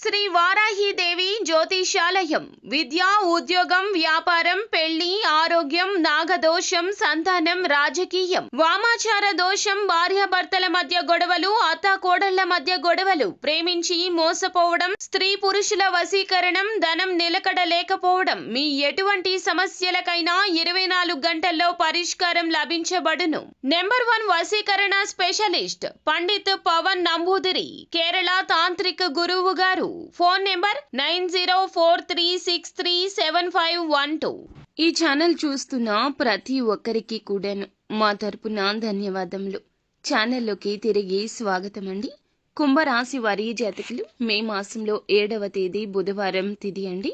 శ్రీ వారాహిదేవి జ్యోతిషాలయం విద్య, ఉద్యోగం, వ్యాపారం, పెళ్లి, ఆరోగ్యం, నాగదోషం, సంతానం, రాజకీయం, వామాచార దోషం, భార్యాభర్తల మధ్య గొడవలు, అత్తాకోడళ్ల మధ్య గొడవలు, ప్రేమించి మోసపోవడం, స్త్రీ పురుషుల వశీకరణం, ధనం నిలకడ లేకపోవడం, మీ ఎటువంటి సమస్యలకైనా 24 గంటల్లో పరిష్కారం లభించబడును. నెంబర్ 1 వశీకరణ స్పెషలిస్ట్ పండిత్ పవన్ నంబూదిరి, కేరళ తాంత్రిక గురువు గారు. Phone number 9043637512. ఈ ఛానల్ చూస్తున్న ప్రతి ఒక్కరికి కూడాను మా తరపున ధన్యవాదములు. ఛానల్లోకి తిరిగి స్వాగతం అండి. కుంభరాశి వారి జాతకులు మే మాసంలో 7వ తేదీ బుధవారం తిథి అండి.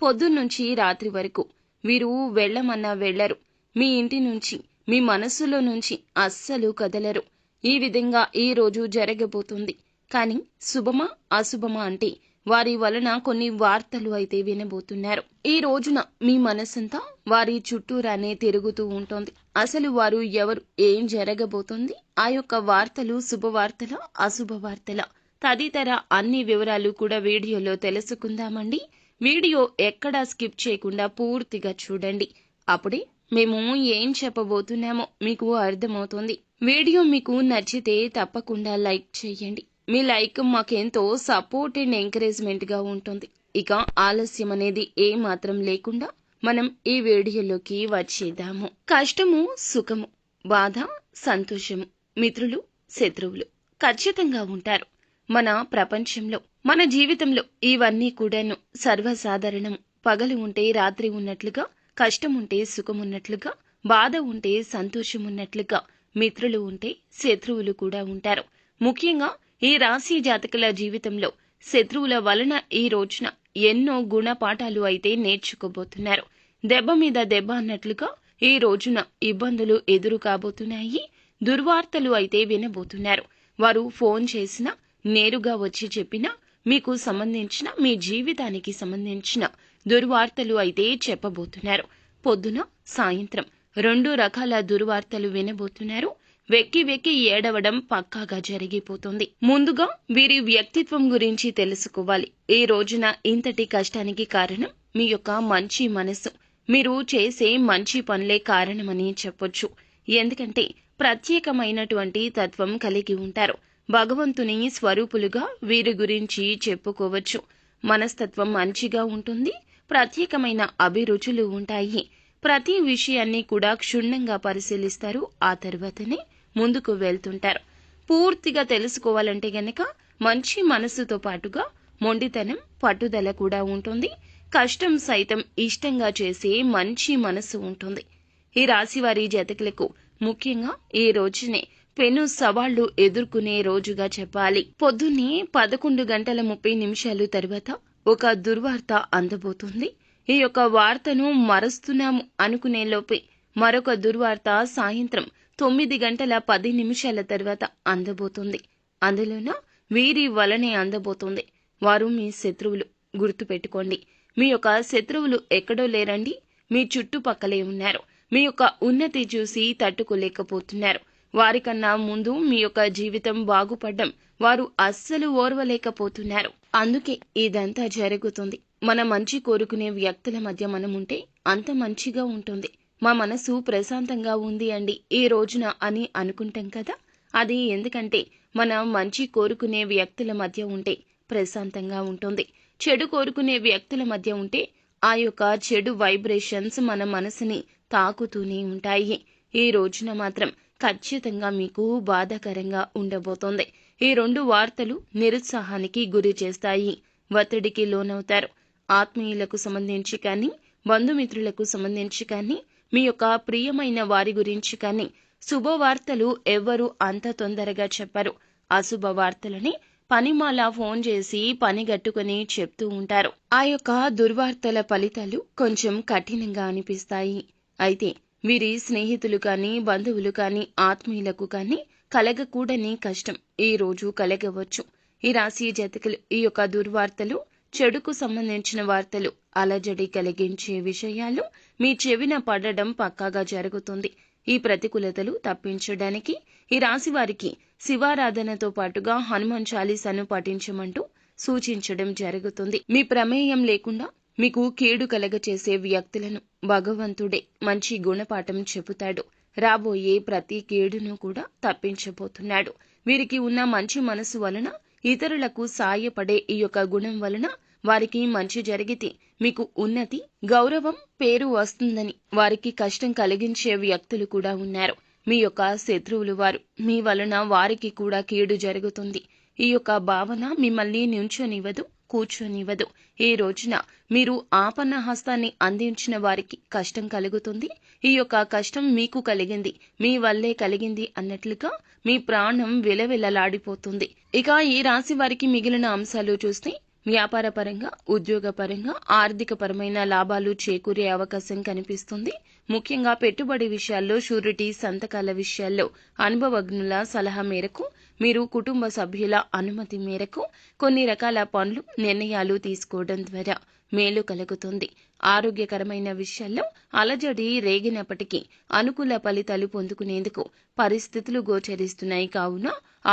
పొద్దున్నుంచి రాత్రి వరకు వీరు వెళ్ళమన్నా వెళ్లరు. మీ ఇంటి నుంచి, మీ మనస్సులో నుంచి అస్సలు కదలరు. ఈ విధంగా ఈ రోజు జరగబోతుంది. కానీ శుభమా అశుభమా అంటే వారి వలన కొన్ని వార్తలు అయితే వినబోతున్నారు. ఈ రోజున మీ మనసంతా వారి చుట్టూరానే తిరుగుతూ ఉంటుంది. అసలు వారు ఎవరు, ఏం జరగబోతుంది, ఆ యొక్క వార్తలు శుభవార్తల, అశుభ వార్తల తదితర అన్ని వివరాలు కూడా వీడియోలో తెలుసుకుందామండి. వీడియో ఎక్కడా స్కిప్ చేయకుండా పూర్తిగా చూడండి. అప్పుడే మేము ఏం చెప్పబోతున్నామో మీకు అర్థమవుతుంది. వీడియో మీకు నచ్చితే తప్పకుండా లైక్ చేయండి. మీ లైక్ మాకెంతో సపోర్ట్ అండ్ ఎంకరేజ్మెంట్ గా ఉంటుంది. ఇక ఆలస్యం అనేది ఏ మాత్రం లేకుండా మనం ఈ వీడియోలోకి వచ్చేద్దాము. కష్టము, సుఖము, బాధ, సంతోషము, మిత్రులు, శత్రువులు ఖచ్చితంగా ఉంటారు. మన ప్రపంచంలో, మన జీవితంలో ఇవన్నీ కూడాను సర్వసాధారణం. పగలు ఉంటే రాత్రి ఉన్నట్లుగా, కష్టం ఉంటే సుఖం ఉన్నట్లుగా, బాధ ఉంటే సంతోషం ఉన్నట్లుగా మిత్రులు ఉంటే శత్రువులు కూడా ఉంటారు. ముఖ్యంగా ఈ రాశి జాతకుల జీవితంలో శత్రువుల వలన ఈ రోజున ఎన్నో గుణపాఠాలు అయితే నేర్చుకోబోతున్నారు. దెబ్బ మీద దెబ్బ అన్నట్లుగా ఈ రోజున ఇబ్బందులు ఎదురు కాబోతున్నాయి. దుర్వార్తలు అయితే వినబోతున్నారు. వారు ఫోన్ చేసినా, నేరుగా వచ్చి చెప్పినా మీకు సంబంధించిన, మీ జీవితానికి సంబంధించిన దుర్వార్తలు అయితే చెప్పబోతున్నారు. పొద్దున, సాయంత్రం 2 రకాల దుర్వార్తలు వినబోతున్నారు. వెక్కి వెక్కి ఏడవడం పక్కాగా జరిగిపోతుంది. ముందుగా వీరి వ్యక్తిత్వం గురించి తెలుసుకోవాలి. ఈ రోజున ఇంతటి కష్టానికి కారణం మీ యొక్క మంచి మనసు, మీరు చేసే మంచి పనులే కారణమని చెప్పొచ్చు. ఎందుకంటే ప్రత్యేకమైనటువంటి తత్వం కలిగి ఉంటారు. భగవంతుని స్వరూపులుగా వీరి గురించి చెప్పుకోవచ్చు. మనస్తత్వం మంచిగా ఉంటుంది. ప్రత్యేకమైన అభిరుచులు ఉంటాయి. ప్రతి విషయాన్ని కూడా క్షుణ్ణంగా పరిశీలిస్తారు. ఆ తర్వాతనే ముందుకు వెళ్తుంటారు. పూర్తిగా తెలుసుకోవాలంటే గనక మంచి మనసుతో పాటుగా మొండితనం, పట్టుదల కూడా ఉంటుంది. కష్టం సైతం ఇష్టంగా చేసే మంచి మనసు ఉంటుంది. ఈ రాశివారి జాతకులకు ముఖ్యంగా ఈ రోజునే పెను సవాళ్లు ఎదుర్కొనే రోజుగా చెప్పాలి. పొద్దున్నే 11:30 తర్వాత ఒక దుర్వార్త అందబోతుంది. ఈ యొక్క వార్తను మరుస్తున్నాము అనుకునే లోపే మరొక దుర్వార్త సాయంత్రం 9:10 తర్వాత అందబోతుంది. అందులోన వీరి వలనే అందబోతుంది. వారు మీ శత్రువులు. గుర్తుపెట్టుకోండి, మీ యొక్క శత్రువులు ఎక్కడో లేరండి, మీ చుట్టుపక్కలే ఉన్నారు. మీ యొక్క ఉన్నతి చూసి తట్టుకోలేకపోతున్నారు. వారికన్నా ముందు మీ యొక్క జీవితం బాగుపడ్డం వారు అస్సలు ఓర్వలేకపోతున్నారు. అందుకే ఇదంతా జరుగుతుంది. మన మంచి కోరుకునే వ్యక్తుల మధ్య మనముంటే అంత మంచిగా ఉంటుంది. మా మనసు ప్రశాంతంగా ఉంది అండి ఈ రోజున అని అనుకుంటాం కదా. అది ఎందుకంటే మన మంచి కోరుకునే వ్యక్తుల మధ్య ఉంటే ప్రశాంతంగా ఉంటుంది. చెడు కోరుకునే వ్యక్తుల మధ్య ఉంటే ఆ యొక్క చెడు వైబ్రేషన్స్ మన మనసుని తాకుతూనే ఉంటాయి. ఈ రోజున మాత్రం ఖచ్చితంగా మీకు బాధాకరంగా ఉండబోతోంది. ఈ 2 వార్తలు నిరుత్సాహానికి గురి చేస్తాయి. ఒత్తిడికి లోనవుతారు. ఆత్మీయులకు సంబంధించి కానీ, బంధుమిత్రులకు సంబంధించి కానీ, మీ యొక్క ప్రియమైన వారి గురించి కానీ శుభవార్తలు ఎవ్వరూ అంత తొందరగా చెప్పరు. అశుభ వార్తలని పనిమాల ఫోన్ చేసి పనిగట్టుకుని చెప్తూ ఉంటారు. ఆ యొక్క దుర్వార్తల ఫలితాలు కొంచెం కఠినంగా అనిపిస్తాయి. అయితే వీరి స్నేహితులు కానీ, బంధువులు కానీ, ఆత్మీయులకు కానీ కలగకూడని కష్టం ఈ రోజు కలగవచ్చు. ఈ రాశి జాతకులు ఈ యొక్క దుర్వార్తలు, చెడుకు సంబంధించిన వార్తలు, అలజడి కలిగించే విషయాలు మీ చెవిన పడడం పక్కాగా జరుగుతుంది. ఈ ప్రతికూలతలు తప్పించడానికి ఈ రాశి వారికి శివారాధనతో పాటుగా హనుమాన్ చాలీసాను పఠించమంటూ సూచించడం జరుగుతుంది. మీ ప్రమేయం లేకుండా మీకు కీడు కలగచేసే వ్యక్తులను భగవంతుడే మంచి గుణపాఠం చెబుతాడు. రాబోయే ప్రతి కీడును కూడా తప్పించబోతున్నాడు. వీరికి ఉన్న మంచి మనసు వలన, ఇతరులకు సాయపడే ఈ యొక్క గుణం వలన వారికి మంచి జరిగితే మీకు ఉన్నతి, గౌరవం, పేరు వస్తుందని వారికి కష్టం కలిగించే వ్యక్తులు కూడా ఉన్నారు. మీ యొక్క శత్రువులు వారు. మీ వలన వారికి కూడా కీడు జరుగుతుంది. ఈ యొక్క భావన మిమ్మల్ని నించొనివ్వదు, కూర్చొనివ్వదు. ఈ రోజున మీరు ఆపన్న హస్తాన్ని అందించిన వారికి కష్టం కలుగుతుంది. ఈ యొక్క కష్టం మీకు కలిగింది, మీ వల్లే కలిగింది అన్నట్లుగా మీ ప్రాణం విలవిలలాడిపోతుంది. ఇక ఈ రాశి వారికి మిగిలిన అంశాలు చూస్తే వ్యాపారపరంగా, ఉద్యోగపరంగా, ఆర్థికపరమైన లాభాలు చేకూరే అవకాశం కనిపిస్తుంది. ముఖ్యంగా పెట్టుబడి విషయాల్లో, షూరిటీ సంతకాల విషయాల్లో అనుభవజ్ఞుల సలహా మేరకు, మీరు కుటుంబ సభ్యుల అనుమతి మేరకు కొన్ని రకాల పనులు, నిర్ణయాలు తీసుకోవడం ద్వారా మేలు కలుగుతుంది. ఆరోగ్యకరమైన విషయాల్లో అలజడి రేగినప్పటికీ అనుకూల ఫలితాలు పొందుకునేందుకు పరిస్థితులు గోచరిస్తున్నాయి. కావున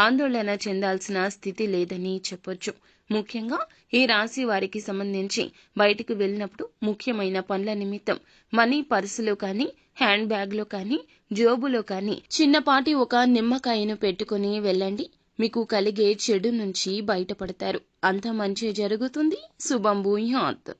ఆందోళన చెందాల్సిన స్థితి లేదని చెప్పొచ్చు. ముఖ్యంగా ఈ రాశి వారికి సంబంధించి బయటకు వెళ్ళినప్పుడు ముఖ్యమైన పనుల నిమిత్తం మనీ పర్సులో కానీ, హ్యాండ్ బ్యాగ్లో కానీ, జోబులో కానీ చిన్నపాటి ఒక నిమ్మకాయను పెట్టుకుని వెళ్ళండి. మీకు కలిగే చెడు నుంచి బయటపడతారు. అంత మంచి జరుగుతుంది. శుభం భూయాత్.